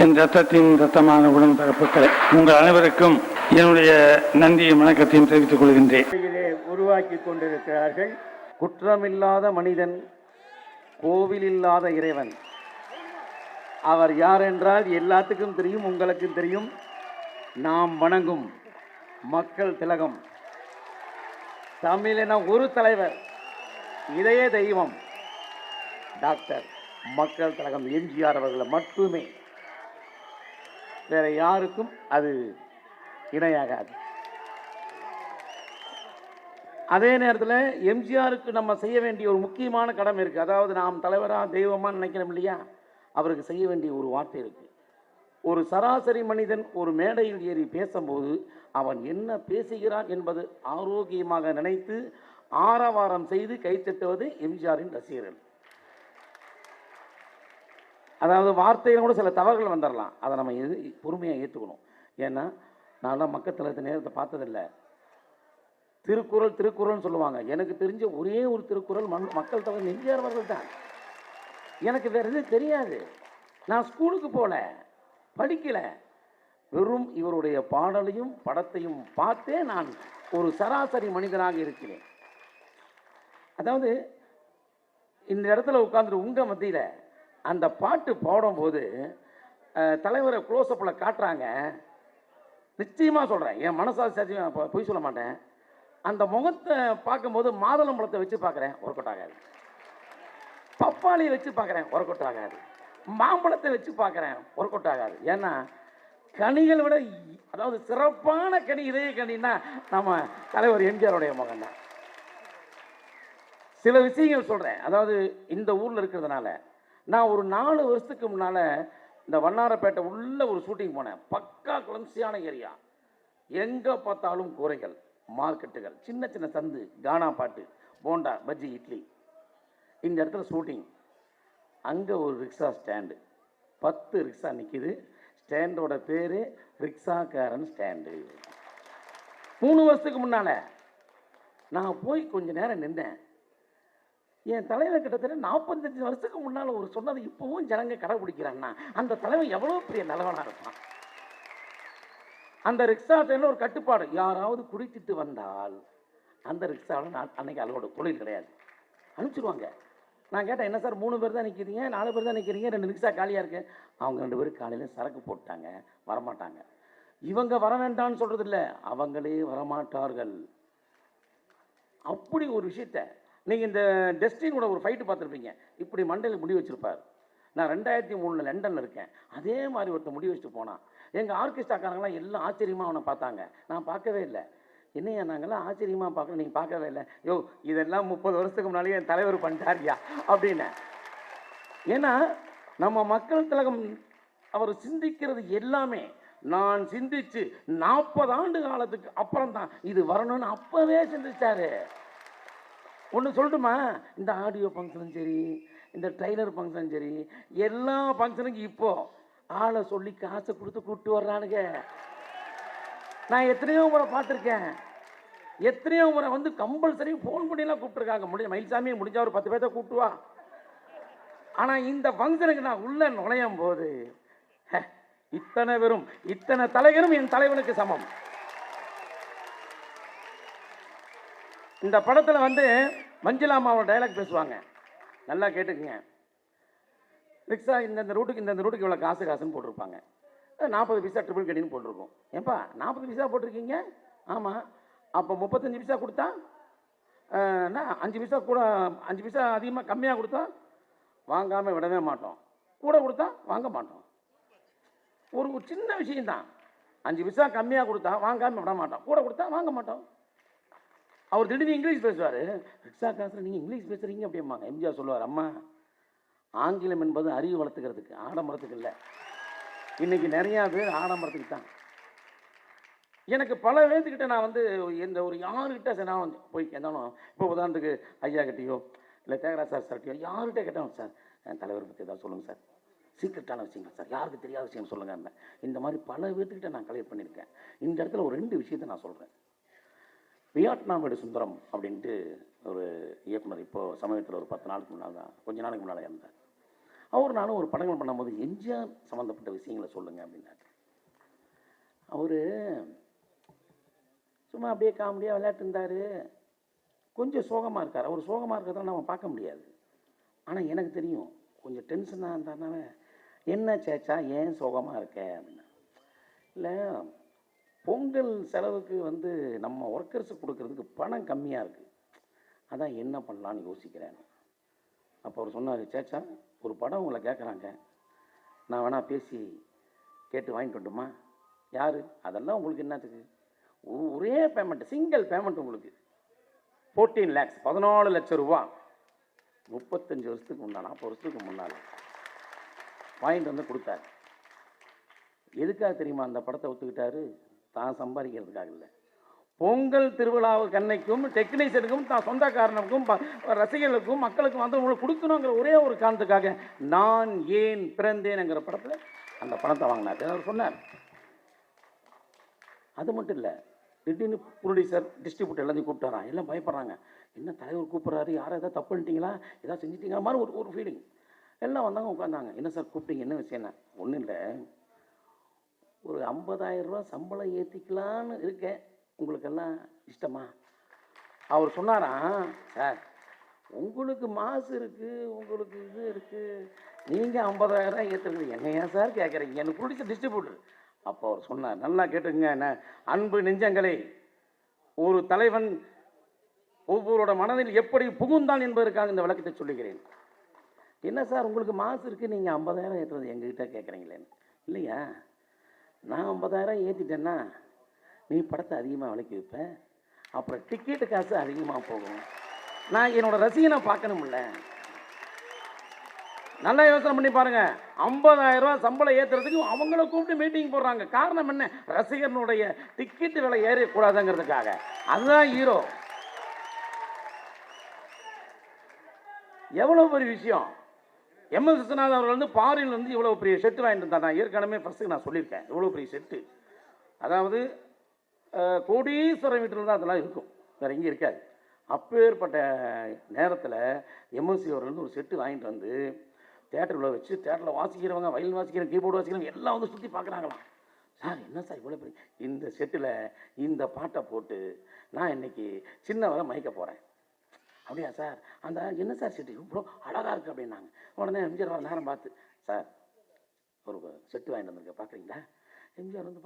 என் ரத்தத்தின் ரத்தமான உடன்பிறப்புகளை உங்கள் அனைவருக்கும் என்னுடைய நன்றியும் வணக்கத்தையும் தெரிவித்துக் கொள்கின்றேன். உருவாக்கி கொண்டிருக்கிறார்கள். குற்றமில்லாத மனிதன், கோவில் இல்லாத இறைவன். அவர் யார் என்றால் எல்லாத்துக்கும் தெரியும், உங்களுக்கும் தெரியும். நாம் வணங்கும் மக்கள் திலகம், தமிழின ஒரு தலைவர், இதய தெய்வம் டாக்டர் மக்கள் திலகம் எம்ஜிஆர் அவர்களை மட்டுமே, வேற யாருக்கும் அது இணையாகாது. அதே நேரத்தில் எம்ஜிஆருக்கு நம்ம செய்ய வேண்டிய ஒரு முக்கியமான கடமை இருக்குது. அதாவது நாம் தலைவராக தெய்வமாக நினைக்கிறோம் இல்லையா, அவருக்கு செய்ய வேண்டிய ஒரு வார்த்தை இருக்குது. ஒரு சராசரி மனிதன் ஒரு மேடையில் ஏறி பேசும்போது அவன் என்ன பேசுகிறான் என்பது ஆரோக்கியமாக நினைத்து ஆரவாரம் செய்து கைத்தட்டுவது எம்ஜிஆரின் ரசிகர்கள். அதாவது வார்த்தையில் கூட சில தவறுகள் வந்துடலாம், அதை நம்ம பொறுமையாக ஏற்றுக்கணும். ஏன்னா நான்லாம் மக்கள் தலைவத்தை நேரத்தை பார்த்ததில்லை. திருக்குறள்னு சொல்லுவாங்க. எனக்கு தெரிஞ்ச ஒரே ஒரு திருக்குறள் மக்கள் தலைவர் எம்ஜிஆர் அவர்கள் தான். எனக்கு வேறு எதுவும் தெரியாது. நான் ஸ்கூலுக்கு போகல, படிக்கல, வெறும் இவருடைய பாடலையும் படத்தையும் பார்த்தே நான் ஒரு சராசரி மனிதனாக இருக்கிறேன். அதாவது இந்த இடத்துல உட்காந்துட்டு உங்கள் மத்தியில் அந்த பாட்டு பாடும்போது தலைவரை க்ளோஸ்அப்பில் காட்டுறாங்க. நிச்சயமாக சொல்கிறேன், என் மனசாட்சி சத்தியம் பொய் சொல்ல மாட்டேன். அந்த முகத்தை பார்க்கும்போது மாதுளம்பழத்தை வச்சு பார்க்குறேன், ஒர்க் அவுட் ஆகாது. பப்பாளியை வச்சு பார்க்குறேன், ஒர்க் அவுட் ஆகாது. மாம்பழத்தை வச்சு பார்க்குறேன், ஒர்க் அவுட் ஆகாது. ஏன்னா கனிகளை விட அதாவது சிறப்பான கனி இதய கனின்னா நம்ம தலைவர் எம்ஜிஆருடைய முகம் தான். சில விஷயங்கள் சொல்கிறேன். அதாவது இந்த ஊரில் இருக்கிறதுனால நான் ஒரு 4 வருஷத்துக்கு முன்னால் இந்த வண்ணாரப்பேட்டை உள்ள ஒரு ஷூட்டிங் போனேன். பக்கா குளம்சியான ஏரியா, எங்கே பார்த்தாலும் கூரைகள், மார்க்கெட்டுகள், சின்ன சின்ன சந்து, கானா பாட்டு, போண்டா, பஜ்ஜி, இட்லி. இந்த இடத்துல ஷூட்டிங். அங்கே ஒரு ரிக்ஷா ஸ்டாண்டு, 10 ரிக்ஷா நிற்கிது. ஸ்டாண்டோட பேர் ரிக்ஷாக்காரன் ஸ்டாண்டு. 3 வருஷத்துக்கு முன்னால் நான் போய் கொஞ்ச நேரம் நின்றேன். என் தலைவர் கிட்டத்தட்ட 45 வருஷத்துக்கு முன்னால் ஒரு சொன்னது இப்போவும் ஜனங்க கடைபிடிக்கிறான்னா அந்த தலைவர் எவ்வளோ பெரிய நல்லவனாக இருப்பான். அந்த ரிக்ஷா ஸ்டாண்டில் ஒரு கட்டுப்பாடு, யாராவது குடிச்சிட்டு வந்தால் அந்த ரிக்ஷாவில் அன்னைக்கு அதோட தொழில் கிடையாது, அனுப்பிச்சிடுவாங்க. நான் கேட்டேன், என்ன சார் 3 பேர் தான் நிற்கிறீங்க, 4 பேர் தான் நிற்கிறீங்க, 2 ரிக்ஷா காலியாக இருக்கு. அவங்க 2 பேரும் காலையில் சரக்கு போட்டாங்க, வரமாட்டாங்க. இவங்க வர வேண்டாம்னு சொல்கிறது இல்லை, அவங்களே வரமாட்டார்கள். அப்படி ஒரு விஷயத்த நீங்கள் இந்த டெஸ்டின் கூட ஒரு ஃபைட்டு பார்த்துருப்பீங்க. இப்படி மண்டையில் முடி வச்சுருப்பார். நான் 2003 லண்டனில் இருக்கேன். அதே மாதிரி ஒருத்தர் முடி வச்சுட்டு போனான். எங்கள் ஆர்கெஸ்ட்ராக்காரங்களாம் எல்லாம் ஆச்சரியமாக அவனை பார்த்தாங்க. நான் பார்க்கவே இல்லை. என்னையா நாங்கள்லாம் ஆச்சரியமாக பார்க்கணும், நீங்கள் பார்க்கவே இல்லை. யோ இதெல்லாம் 30 வருஷத்துக்கு முன்னாலே என் தலைவர் பண்ணிட்டாரியா அப்படின்னு. ஏன்னா நம்ம மக்கள் திலகம் அவர் சிந்திக்கிறது எல்லாமே நான் சிந்திச்சு 40 ஆண்டு காலத்துக்கு அப்புறம் தான் இது வரணும்னு அப்போவே சிந்திச்சாரு. ஒன்று சொல்லட்டுமா, இந்த ஆடியோ ஃபங்க்ஷனும் சரி, இந்த ட்ரைலர் ஃபங்க்ஷனும் சரி, எல்லா ஃபங்க்ஷனுக்கும் இப்போ ஆளை சொல்லி காசை கொடுத்து கூப்பிட்டு வர்றானுங்க. நான் எத்தனையோ முறை பார்த்துருக்கேன். எத்தனையோ முறை வந்து கம்பல்சரி ஃபோன் பண்ணிலாம் கூப்பிட்டுருக்காங்க. மயில்சாமியை முடிஞ்சா ஒரு 10 பேர்த்த கூப்பிட்டு வா. ஆனால் இந்த ஃபங்க்ஷனுக்கு நான் உள்ள நுழையும் போது இத்தனை பேரும், இத்தனை தலைவரும் என் தலைவனுக்கு சமம். இந்த படத்தில் வந்து மஞ்சுளாமாவோட டைலாக் பேசுவாங்க, நல்லா கேட்டுக்குங்க. ரிக்ஷா இந்த ரூட்டுக்கு இந்த ரூட்டுக்கு இவ்வளோ காசுன்னு போட்டிருப்பாங்க. 40 பைசா ட்ரிபிள் கடின்னு போட்டிருக்கோம். ஏன்பா 40 பைசா போட்டிருக்கீங்க? ஆமாம். அப்போ 35 பைசா கொடுத்தா 5 பைசா கூட, 5 பைசா அதிகமாக கம்மியாக கொடுத்தா வாங்காமல் விடவே மாட்டோம், கூட கொடுத்தா வாங்க மாட்டோம். ஒரு சின்ன விஷயம்தான். 5 பைசா கம்மியாக கொடுத்தா வாங்காமல் விட மாட்டோம், கூட கொடுத்தா வாங்க மாட்டோம். அவர் திடீர்னு இங்கிலீஷ் பேசுவார். ரிக்ஷா காசில் நீங்கள் இங்கிலீஷ் பேசுகிறீங்க அப்படிம்பாங்க. எம்ஜிஆர் சொல்லுவார், அம்மா ஆங்கிலம் என்பது அறிவு வளர்த்துக்கிறதுக்கு, ஆடம்பரத்துக்கு இல்லை. இன்றைக்கி நிறையா பேர் ஆடம்பரத்துக்கு தான். எனக்கு பல பேர்த்துக்கிட்ட நான் வந்து இந்த ஒரு யாருக்கிட்ட நான் போய் கேட்டாலும், இப்போ உதாரணத்துக்கு ஐயா கிட்டேயோ இல்லை தியாகராஜ் சார்கிட்டையோ யார்கிட்ட கேட்டாலும், சார் என் தலைவரை பற்றி ஏதாவது சொல்லுங்கள் சார், சீக்கிரட்டான விஷயங்கள் சார், யாருக்கு தெரியாத விஷயம் சொல்லுங்க. இந்த மாதிரி பல பேர்த்துக்கிட்ட நான் கலெக்ட் பண்ணியிருக்கேன். இந்த இடத்துல ஒரு 2 விஷயத்தை நான் சொல்கிறேன். வியட்நாம் வீடு சுந்தரம் அப்படின்ட்டு ஒரு இயக்குனர் இப்போது சமயத்தில் ஒரு 10 நாளுக்கு முன்னால் தான், கொஞ்ச நாளைக்கு முன்னால் இருந்தார். நானும் ஒரு படங்கள் பண்ணும்போது எம்ஜிஆர் சம்மந்தப்பட்ட விஷயங்களை சொல்லுங்க அப்படின்னாரு. அவர் சும்மா அப்படியே காமெடியாக விளையாட்டு இருந்தார். கொஞ்சம் சோகமாக இருக்கார். அவர் சோகமாக இருக்கிறத நம்ம பார்க்க முடியாது. ஆனால் எனக்கு தெரியும், கொஞ்சம் டென்ஷனாக இருந்தாருனால, என்ன சேச்சா ஏன் சோகமாக இருக்க அப்படின்னா, இல்லை பொங்கல் செலவுக்கு வந்து நம்ம ஒர்க்கர்ஸுக்கு கொடுக்கறதுக்கு பணம் கம்மியாக இருக்குது, அதான் என்ன பண்ணலான்னு யோசிக்கிறேன். அப்போ அவர் சொன்னார், சேச்சா ஒரு படம் உங்களை கேட்குறாங்க, நான் வேணால் பேசி கேட்டு வாங்கிட்டு வரட்டுமா? யார்? அதெல்லாம் உங்களுக்கு என்னத்துக்கு, ஒரே பேமெண்ட், சிங்கிள் பேமெண்ட் உங்களுக்கு 14 lakhs, 14 லட்சம் ரூபா, 35 வருஷத்துக்கு முன்னால், 40 வருஷத்துக்கு முன்னால் வாங்கிட்டு வந்து கொடுத்தாரு. எதுக்காக தெரியுமா அந்த படத்தை ஒத்துக்கிட்டாரு? தான் சம்பாதிக்கிறதுக்காக இல்லை. பொங்கல் திருவிழாவுக்கு அன்னைக்கும் டெக்னீஷியனுக்கும் தான் சொந்தக்காரனுக்கும் ரசிகர்களுக்கும் மக்களுக்கும் வந்து உங்களுக்கு கொடுக்கணுங்கிற ஒரே ஒரு காரணத்துக்காக நான் ஏன் பிறந்தேன்ங்கிற படத்தில் அந்த பணத்தை வாங்கினார். அவர் சொன்னார். அது மட்டும் இல்லை, திடீர்னு ப்ரொடியூசர் டிஸ்ட்ரிபியூட்டர் எல்லாத்தையும் கூப்பிட்டாரான். எல்லாம் பயப்படுறாங்க, என்ன தலைவர் கூப்பிட்றாரு, யாரும் எதாவது தப்பு பண்ணிட்டீங்களா, எதாவது செஞ்சிட்டீங்களா மாதிரி ஒரு ஃபீலிங். எல்லாம் வந்தாங்க, உட்காந்தாங்க. என்ன சார் கூப்பிட்டீங்க, என்ன விஷயம்னா? ஒன்றும் இல்லை, ஒரு 50,000 ரூபா சம்பளம் ஏற்றிக்கலான்னு இருக்கேன், உங்களுக்கெல்லாம் இஷ்டமா? அவர் சொன்னாராம், சார் உங்களுக்கு மாசு இருக்குது, உங்களுக்கு இது இருக்குது, நீங்கள் 50,000 ஏற்றுறது என்னையா சார் கேட்குறீங்க, எனக்கு பிடிச்ச டிஸ்ட்ரிபியூட்டர். அப்போ அவர் சொன்னார், நல்லா கேட்டுங்க, என்ன அன்பு நெஞ்சங்களே, ஒரு தலைவன் ஒவ்வொருவரோட மனதில் எப்படி புகுந்தான் என்பதற்காக இந்த விளக்கத்தை சொல்லுகிறேன். என்ன சார் உங்களுக்கு மாசு இருக்குது, நீங்கள் 50,000 ஏற்றுறது எங்ககிட்ட கேட்குறீங்களேன்னு? இல்லையா, நான் 50,000 ஏற்றிட்டேன்னா நீ படத்தை அதிகமாக விலைக்கு வைப்ப, அப்புறம் டிக்கெட்டு காசு அதிகமாக போகும், நான் என்னோட ரசிகனை பார்க்கணும்ல. நல்லா யோசனை பண்ணி பாருங்க. 50,000 ரூபா சம்பளம் ஏற்றுறதுக்கு அவங்கள கூப்பிட்டு மீட்டிங் போடுறாங்க. காரணம் என்ன? ரசிகனுடைய டிக்கெட்டு விலை ஏறக்கூடாதுங்கிறதுக்காக. அதுதான் ஹீரோ. எவ்வளோ பெரிய விஷயம். எம்எஸ் விஸ்வநாதன் அவர்கள் வந்து பாரில் வந்து இவ்வளோ பெரிய செட்டு வாங்கிட்டு இருந்தார். நான் ஏற்கனவே ஃபஸ்ட்டு நான் சொல்லியிருக்கேன், இவ்வளோ பெரிய செட்டு. அதாவது கோடீஸ்வரர் வீட்டில் தான் அதெல்லாம் இருக்கும், வேறு எங்கேயும் இருக்காது. அப்பேற்பட்ட நேரத்தில் எம்எஸ்சி அவர்கள் வந்து ஒரு செட்டு வாங்கிட்டு வந்து தேட்டரில் வச்சு, தேட்டரில் வாசிக்கிறவங்க, வயலின் வாசிக்கிறவங்க, கீபோர்டு வாசிக்கிறவங்க எல்லாம் வந்து சுற்றி பார்க்குறாங்களாம். சார் என்ன சார் இவ்வளோ பெரிய இந்த செட்டில் இந்த பாட்டை போட்டு நான் இன்னைக்கு சின்னவரை மயக்க போகிறேன். அப்படியா சார், அந்த என்ன சார் செட்டு இவ்வளோ அழகாக இருக்குது அப்படின்னாங்க. உடனே எம்ஜிஆர் வர நேரம் பார்த்து, சார் ஒரு செட்டு வாங்கிட்டு வந்துருக்க பார்க்குறீங்களா? எம்ஜிஆர் வந்து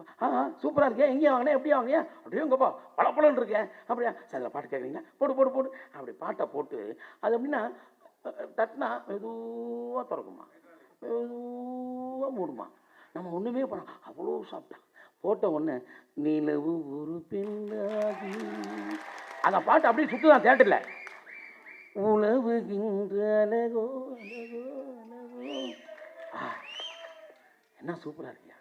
சூப்பராக இருக்கேன், எங்கேயும் வாங்கினேன், எப்படியா வாங்கினியா? அப்படியே உங்கப்பா பழப்பழன்னு இருக்கேன். அப்படியா சார், இல்லை பாட்டு கேட்குறீங்களா? போடு போடு போடு. அப்படி பாட்டை போட்டு அது எப்படின்னா தட்டினா மெதுவாக திறக்குமா, மெதுவாக மூடுமா. நம்ம ஒன்றுமே பண்ணோம், அவ்வளோ சாப்பிட்டான். போட்ட ஒன்று நிலவு ஒரு பெண்ணாகி அந்த பாட்டு அப்படியே சுற்றுதான் தேட்டரில். உழவுகின்ற அழகோ அழகோ அழகோ. என்ன சூப்பராக இருக்கியா,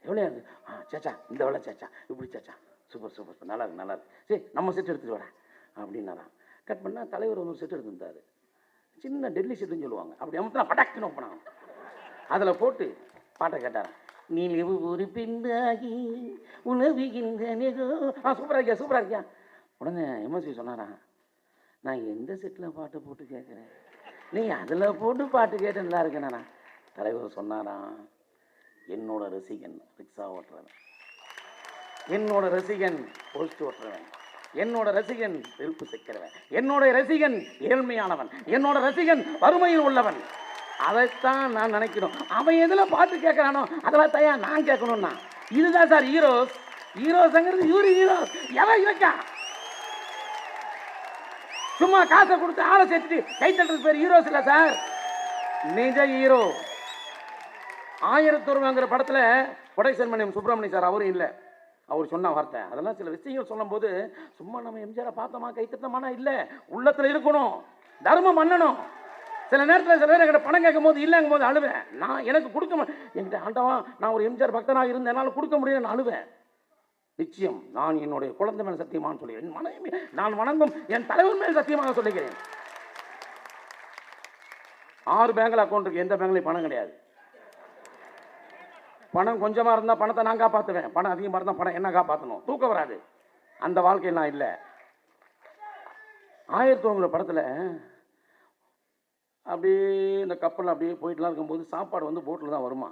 எவ்வளோ இருக்கு? சேச்சா இந்த வேலை சேச்சா, இப்படி சேச்சா, சூப்பர் சூப்பர் சூப்பர், நல்லா இருக்கு நல்லா இருக்கு, சரி நம்ம செட் எடுத்துகிட்டு வரேன் அப்படின்னாரான். கட் பண்ணால் தலைவர் வந்து ஒரு செட் எடுத்துருந்தார், சின்ன டெல்லி செட்டுன்னு சொல்லுவாங்க. அப்படி அமுத்தினா பட்டாக்குன்னு ஓப்பனாங்க. அதில் போட்டு பாட்டை கேட்டாரான். நிலவு ஒரு பெண்ணாகி உணவுகின்ற நிகோ. சூப்பராக இருக்கியா சூப்பராக இருக்கியா. உடனே எம்எஸ்வி சொன்னாரான், நான் எந்த செட்டில் பாட்டு போட்டு கேட்குறேன், நீ அதில் போட்டு பாட்டு கேட்டு நல்லா இருக்கேண்ணா. தலைவர் சொன்னாரான், என்னோட ரசிகன் ரிக்ஷா ஓட்டுறவன், என்னோட ரசிகன் போஸ்ட் ஓட்டுறவன், என்னோட ரசிகன் வெறுப்பு சேர்க்கிறவன், என்னோட ரசிகன் ஏழ்மையானவன், என்னோட ரசிகன் வறுமையில் உள்ளவன். அதைத்தான் நான் நினைக்கணும். அவன் எதில் பாட்டு கேட்குறானோ அதெல்லாம் தயா நான் கேட்கணும்னா. இதுதான் சார் ஹீரோஸ். ஹீரோஸ்ங்கிறது இவரு ஹீரோஸ். எவன் இருக்கா சும்மா காசை கொடுத்து ஆளை சேர்த்துட்டு கை தட்டுறது பேர் ஹீரோஸ் இல்லை சார். நிஜ ஹீரோ 1001 படத்தில் ப்ரொடக்ஷன் பண்ணி சுப்பிரமணியம் சார், அவரும் இல்லை. அவர் சொன்ன வார்த்தை அதெல்லாம் சில விஷயங்கள் சொல்லும் போது சும்மா நம்ம எம்ஜிஆரை பார்த்தோமா கை தட்டமானா இல்லை, உள்ளத்தில் இருக்கணும், தர்மம் பண்ணணும். சில நேரத்தில் சில பேர் என்கிட்ட பணம் கேட்கும் போது இல்லைங்கும் போது அழுவேன். நான் எனக்கு கொடுக்க என்கிட்ட ஆண்டவா நான் ஒரு எம்ஜிஆர் பக்தனாக இருந்தேன், என்னால் கொடுக்க முடியும்னு அழுவேன். நிச்சயம் நான் என்னுடைய குழந்தை மேல் சத்தியமாக சொல்லுகிறேன், மனைவி நான் வணங்கும் என் தலைவர் மேல் சத்தியமாக சொல்லுகிறேன். 6 பேங்க்ல அக்கௌண்ட் இருக்கு, எந்த பேங்க்லையும் பணம் கிடையாது. பணம் கொஞ்சமாக இருந்தால் பணத்தை நான் காப்பாற்றுவேன், பணம் அதிகமாக இருந்தால் பணம் என்ன காப்பாற்றணும், தூக்கம் வராது. அந்த வாழ்க்கையில் நான் இல்லை. 1001 படத்தில் அப்படியே இந்த கப்பலில் அப்படியே போயிட்டுலாம் இருக்கும்போது சாப்பாடு வந்து போட்டில் தான் வருமா.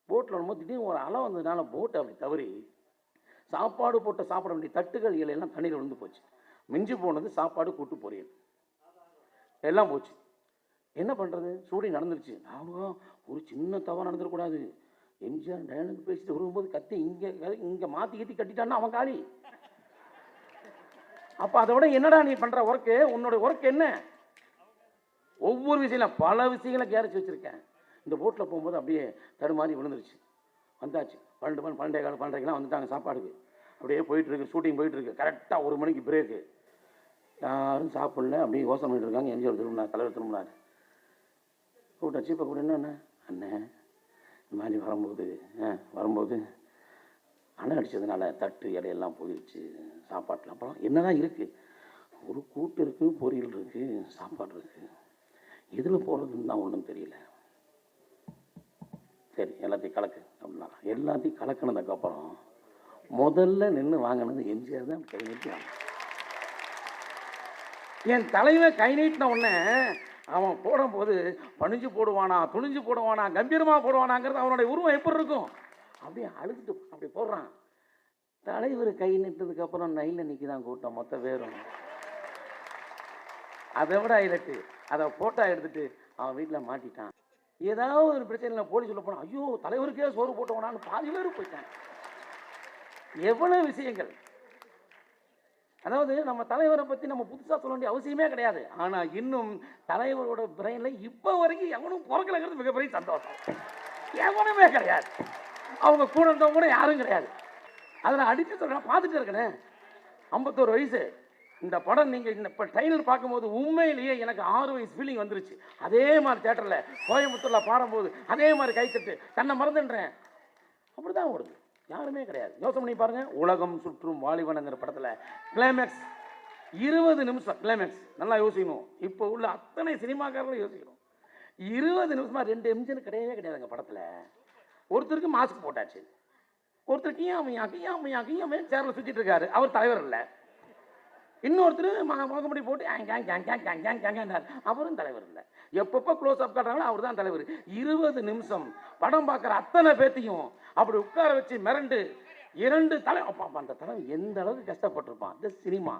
போட்டில் வரும்போது திடீர்னு ஒரு அலை வந்ததுனால போட்டை அப்படி தவறி சாப்பாடு போட்ட சாப்பிட வேண்டிய தட்டுகள் இலையெல்லாம் தண்ணியில் விழுந்து போச்சு. மிஞ்சி போனது சாப்பாடு கூட்டு பொரியல் எல்லாம் போச்சு. என்ன பண்ணுறது, ஷூட்டிங் நடந்துருச்சு. நானும் ஒரு சின்ன தவறு நடந்துடக்கூடாது. எம்ஜிஆர் டயலாக் பேசிட்டு வரும்போது கத்தி இங்கே மாற்றி கட்டி கட்டிட்டான்னா அவன் காலி. அப்போ அதை விட என்னடா நீ பண்ணுற ஒர்க்கு, உன்னோட ஒர்க் என்ன? ஒவ்வொரு விஷயம் பல விஷயங்களை கேரச்சு வச்சுருக்கேன். இந்த போட்டில் போகும்போது அப்படியே தடுமாறி விழுந்துருச்சு. வந்தாச்சு 12:30 வந்துட்டாங்க சாப்பாடுக்கு. அப்படியே போயிட்டுருக்கு, ஷூட்டிங் போயிட்டுருக்கு. கரெக்டாக 1 மணிக்கு பிரேக்கு. யாரும் சாப்பிடல, அப்படியே யோசனை பண்ணிட்டு இருக்காங்க. எம்ஜிஆர் திரும்பினார், தலைவர் திரும்பினார். கூப்பிட்டாச்சு. இப்போ கூட என்ன அண்ணே இந்த மாதிரி வரும்போது அணை அடித்ததுனால தட்டு இலையெல்லாம் போயிடுச்சு சாப்பாட்டில். அப்புறம் என்ன தான் இருக்குது, ஒரு கூட்டு இருக்குது, பொரியல் இருக்குது, சாப்பாடு இருக்குது, எதில் போகிறதுன்னு தான் ஒன்றும் தெரியல. சரி எல்லாத்தையும் கலக்கு அப்படின்னா எல்லாத்தையும் கலக்கினதுக்கப்புறம் முதல்ல நின்று வாங்கினது எம்ஜிஆர் தான். கை நீட்டி வாங்க. என் தலைவன் கை நீட்டின உடனே அவன் போடும்போது பணிஞ்சு போடுவானா, துணிஞ்சு போடுவானா, கம்பீரமாக போடுவானாங்கிறது அவனுடைய உருவம் எப்படி இருக்கும். அப்படியே அழுதுட்டு அப்படி போடுறான். தலைவர் கை நீட்டதுக்கப்புறம் நைலில் நிற்கிதான் கூட்டம் மொத்த பேரும். அதை விட ஹைலைட்டு, அதை ஃபோட்டோ எடுத்துட்டு அவன் வீட்டில் மாட்டிட்டான். ஏதாவது ஒரு பிரச்சனையில் போலீஸ் சொல்ல போனான், ஐயோ தலைவருக்கே சோறு போட்டவனான்னு பாதி பேர் போயிட்டான். எவ்வளவு விஷயங்கள். அதாவது நம்ம தலைவரை பற்றி நம்ம புதுசாக சொல்ல வேண்டிய அவசியமே கிடையாது. ஆனால் இன்னும் தலைவரோட பிரெயினில் இப்போ வரைக்கும் எவனும் பிறக்கலைங்கிறது மிகப்பெரிய சந்தோஷம். எவனுமே கிடையாது, அவங்க கூட இருந்தவங்க கூட யாரும் கிடையாது. அதில் அடித்து சொல்ல பார்த்துட்டு இருக்கனே. 51 வயசு. இந்த படம் நீங்கள் இப்போ ட்ரெயிலர் பார்க்கும்போது உண்மையிலேயே எனக்கு 6 வயசு ஃபீலிங் வந்துருச்சு. அதே மாதிரி தேட்டரில் கோயம்புத்தூரில் பாடும்போது அதே மாதிரி கைத்தட்டு தன்னை மறந்துன்றேன். அப்படி தான் ஓடுது, யாருமே கிடையாது. யோசனை பண்ணி பாருங்க. உலகம் சுற்றும் வாலிபனுங்கிற படத்தில் கிளைமேக்ஸ் 20 நிமிஷம் கிளைமேக்ஸ். நல்லா யோசிக்கணும், இப்போ உள்ள அத்தனை சினிமாக்காரர்களும் யோசிக்கணும். 20 நிமிஷமா 2 எம்ஜிஆர் கிடையவே கிடையாதுங்க படத்தில். ஒருத்தருக்கு மாஸ்க் போட்டாச்சு, ஒருத்தருக்கு கையாமையா சேரில் சுற்றிட்டு இருக்காரு, அவர் தலைவர் இல்லை. இன்னொருத்தர் முகமுடி போட்டு அவரும் தலைவர் இல்லை. எப்பப்போ க்ளோஸ் அப் காட்டுறாங்களோ அவர் தான் தலைவர். 20 நிமிஷம் படம் பார்க்குற அத்தனை பேத்தையும் அப்படி உட்கார வச்சு மிரண்டு 2 தலை அந்த தலை எந்த அளவுக்கு கஷ்டப்பட்டிருப்பான். இந்த சினிமா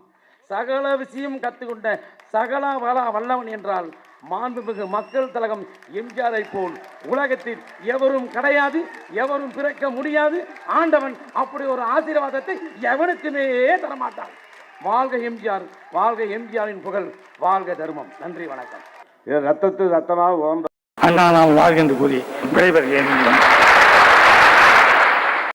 சகல விஷயம் கற்றுக்கொண்ட சகல வல்லவன் என்றால் மாண்புமிகு மக்கள் திலகம் எம்ஜிஆரை போல் உலகத்தில் எவரும் கிடையாது, எவரும் பிறக்க முடியாது. ஆண்டவன் அப்படி ஒரு ஆசீர்வாதத்தை எவனுக்குமே தரமாட்டான். வாழ்க எம்ஜிஆர், வாழ்க எம்ஜிஆரின் புகழ், வாழ்க தர்மம். நன்றி, வணக்கம். ரத்தத்து ரத்தமாக அண்ணா நாம் வாழ்க என்று கூறி விடைபெறுகிறேன்.